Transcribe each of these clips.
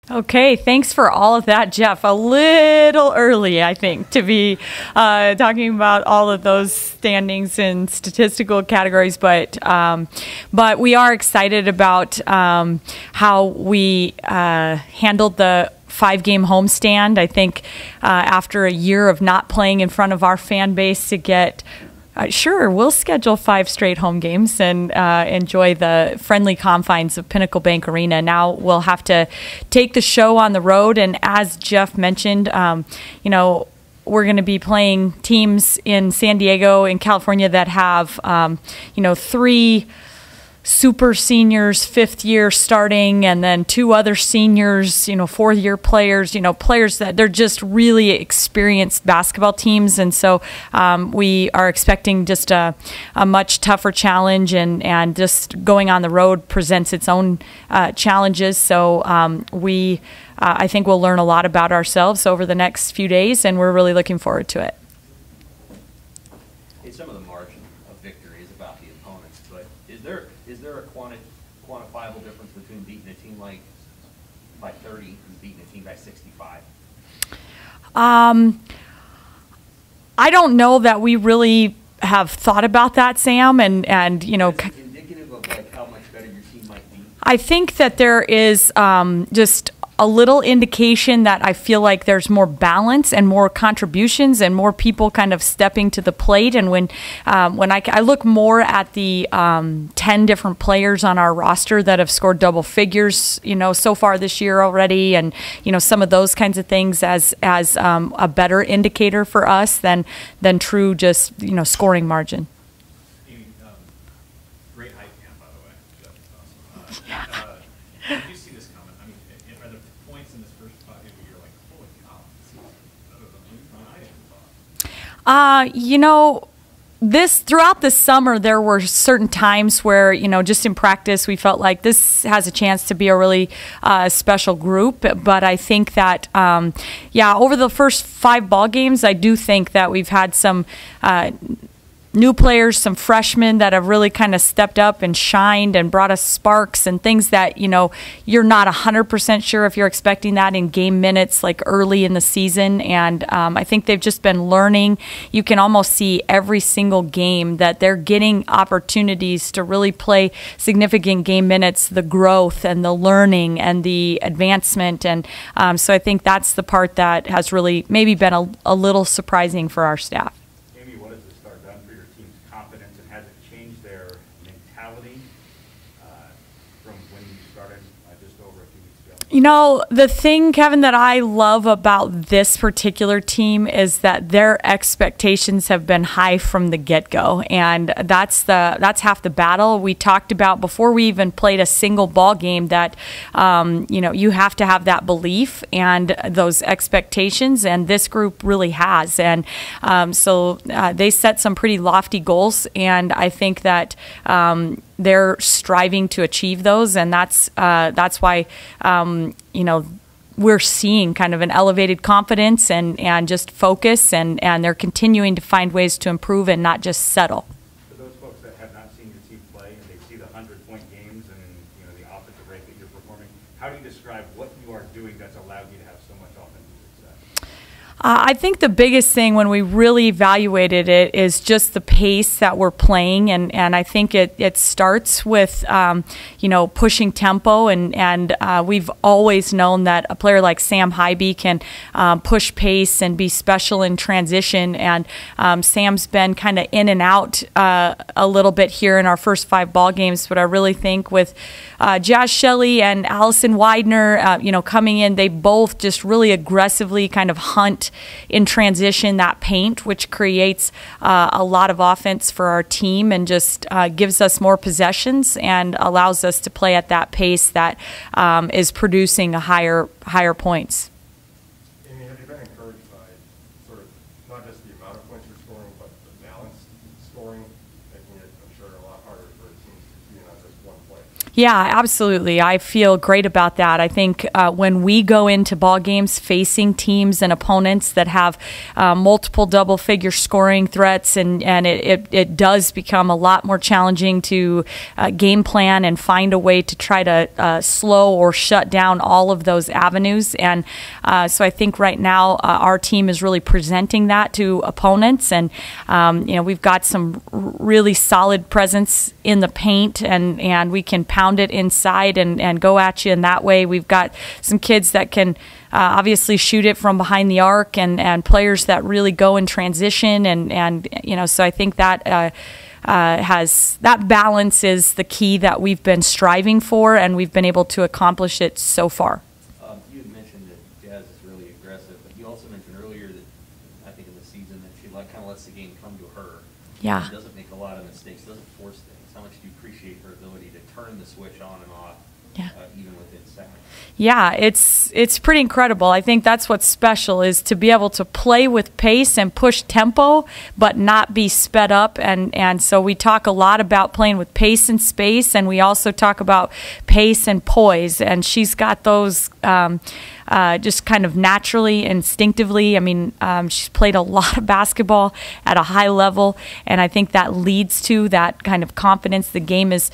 Okay, thanks for all of that, Jeff. A little early, I think, to be talking about all of those standings and statistical categories, but we are excited about how we handled the 5-game homestand. I think after a year of not playing in front of our fan base to get sure, we'll schedule 5 straight home games and enjoy the friendly confines of Pinnacle Bank Arena. Now we'll have to take the show on the road, and as Jeff mentioned, we're going to be playing teams in San Diego and California that have, 3 super seniors, 5th year starting, and then 2 other seniors, 4th year players, players that they're just really experienced basketball teams. And so we are expecting just a much tougher challenge, and just going on the road presents its own challenges. So I think we'll learn a lot about ourselves over the next few days, and we're really looking forward to it. Some of the margin of victory is about the opponents, but is there a quantifiable difference between beating a team by 30 and beating a team by 65? I don't know that we really have thought about that, Sam, and is it indicative of how much better your team might be? I think that there is just a little indication that I feel like there's more balance and more contributions and more people kind of stepping to the plate. And when I look more at the 10 different players on our roster that have scored double figures, so far this year already, and some of those kinds of things as a better indicator for us than true just scoring margin. Great hype man, by the way. That's awesome. Did you see this comment? I mean, are there points in this first 5 games where you're like, holy cow, this is better than I even thought? Throughout the summer, there were certain times where, just in practice, we felt like this has a chance to be a really special group. But I think that, over the first 5 ball games, I do think that we've had some new players, some freshmen that have really kind of stepped up and shined and brought us sparks and things that, you're not 100% sure if you're expecting that in game minutes like early in the season. And I think they've just been learning. You can almost see every single game that they're getting opportunities to really play significant game minutes, the growth and the learning and the advancement. And so I think that's the part that has really maybe been a little surprising for our staff. The thing, Kevin, that I love about this particular team is that their expectations have been high from the get-go, and that's half the battle. We talked about before we even played a single ball game that you have to have that belief and those expectations, and this group really has. And so they set some pretty lofty goals, and I think that they're striving to achieve those, and that's why we're seeing kind of an elevated confidence and just focus, and they're continuing to find ways to improve and not just settle. For those folks that have not seen your team play and they see the 100-point games and the offensive rate that you're performing, how do you describe what you are doing that's allowed you to have so much offensive success? I think the biggest thing when we really evaluated it is just the pace that we're playing, and I think it starts with pushing tempo, and we've always known that a player like Sam Hybe can push pace and be special in transition, and Sam's been kind of in and out a little bit here in our first 5 ball games, but I really think with Jazz Shelley and Allison Widener coming in, they both just really aggressively kind of hunt in transition that paint, which creates a lot of offense for our team and just gives us more possessions and allows us to play at that pace that is producing a higher points. Amy, have you been encouraged by sort of not just the amount of points you're scoring, but the balanced scoring, making it, I'm sure, a lot harder for teams to be on just one play? Yeah, absolutely. I feel great about that. I think when we go into ball games facing teams and opponents that have multiple double-figure scoring threats, and it does become a lot more challenging to game plan and find a way to try to slow or shut down all of those avenues. And so I think right now our team is really presenting that to opponents, and we've got some really solid presence in the paint, and we can pound it inside and go at you in that way. We've got some kids that can obviously shoot it from behind the arc, and players that really go in transition, and so I think that that balance is the key that we've been striving for, and we've been able to accomplish it so far. You had mentioned that Jazz is really aggressive, but you also mentioned earlier that I think in the season that she kind of lets the game come to her. Yeah. And doesn't make a lot of mistakes, doesn't force things. How much do you appreciate her ability to turn the switch on and off, even within seconds? Yeah, it's pretty incredible. I think that's what's special, is to be able to play with pace and push tempo, but not be sped up. And so we talk a lot about playing with pace and space, and we also talk about pace and poise. And she's got those just kind of naturally, instinctively. I mean, she's played a lot of basketball at a high level, and I think that leads to that kind of confidence. The game is,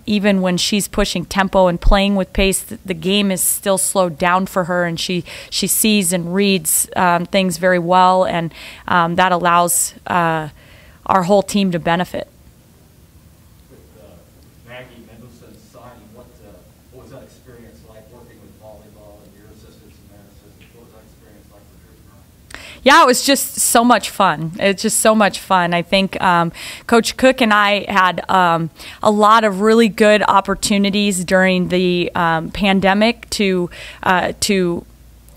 even when she's pushing tempo and playing with pace, the game is still slowed down for her, and she sees and reads things very well, and that allows our whole team to benefit. With Maggie Mendelssohn's signing, what was that experience like working with volleyball and your assistants and their assistants? What was that experience like for Coach? Yeah, it was just so much fun. It's just so much fun. I think Coach Cook and I had a lot of really good opportunities during the pandemic to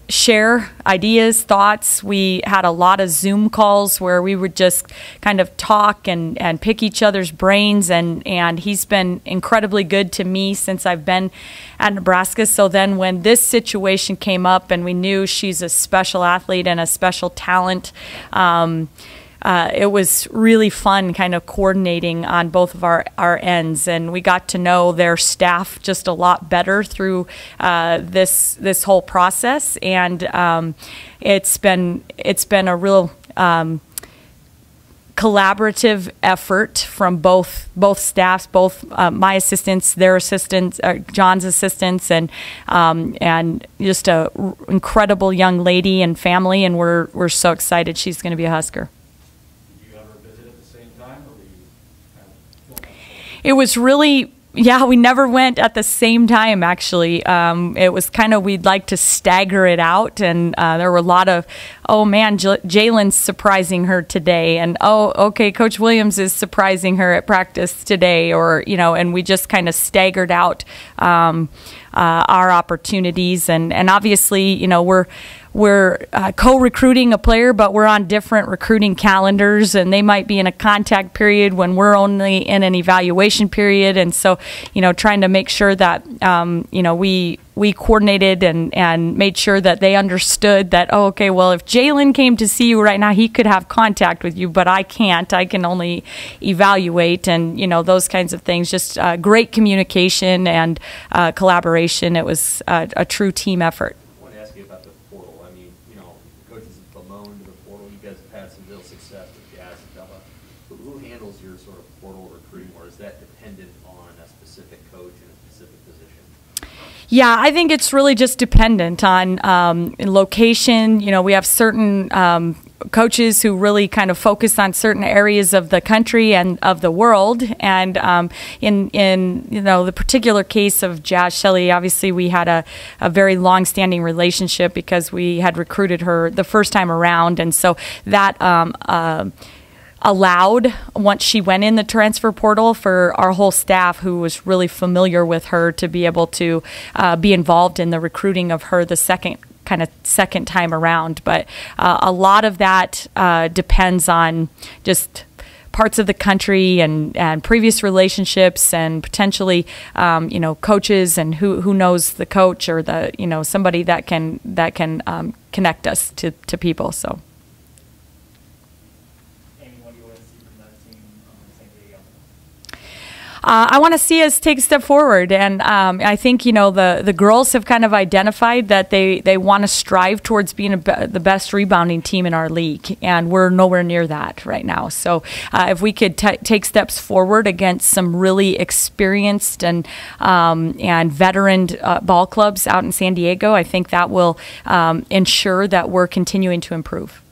share ideas, thoughts. We had a lot of Zoom calls where we would just kind of talk and pick each other's brains, and he's been incredibly good to me since I've been at Nebraska. So then when this situation came up and we knew she's a special athlete and a special talent, it was really fun kind of coordinating on both of our ends, and we got to know their staff just a lot better through this whole process, and it's been a real collaborative effort from both staffs, both my assistants, their assistants, John's assistants, and just a incredible young lady and family, and we're so excited she's going to be a Husker. It was really, yeah, we never went at the same time, actually. It was kind of, we'd like to stagger it out, and there were a lot of, oh man, Jalen's surprising her today, and oh, okay, Coach Williams is surprising her at practice today, or, and we just kind of staggered out our opportunities, and obviously, we're co-recruiting a player, but we're on different recruiting calendars, and they might be in a contact period when we're only in an evaluation period. And so, trying to make sure that, we coordinated and made sure that they understood that, oh, okay, well, if Jalen came to see you right now, he could have contact with you, but I can't. I can only evaluate, and, those kinds of things. Just great communication and collaboration. It was a true team effort. Who handles your sort of portal recruiting, or is that dependent on a specific coach in a specific position? Yeah, I think it's really just dependent on location. We have certain coaches who really kind of focus on certain areas of the country and of the world. And in the particular case of Jazz Shelley, obviously we had a very long-standing relationship because we had recruited her the first time around, and so that allowed, once she went in the transfer portal, for our whole staff, who was really familiar with her, to be able to be involved in the recruiting of her the second time around. But a lot of that depends on just parts of the country and previous relationships, and potentially coaches, and who knows the coach, or the somebody that can connect us to people. So. I want to see us take a step forward, and I think the girls have kind of identified that they want to strive towards being the best rebounding team in our league, and we're nowhere near that right now. So if we could take steps forward against some really experienced and veteran ball clubs out in San Diego, I think that will ensure that we're continuing to improve.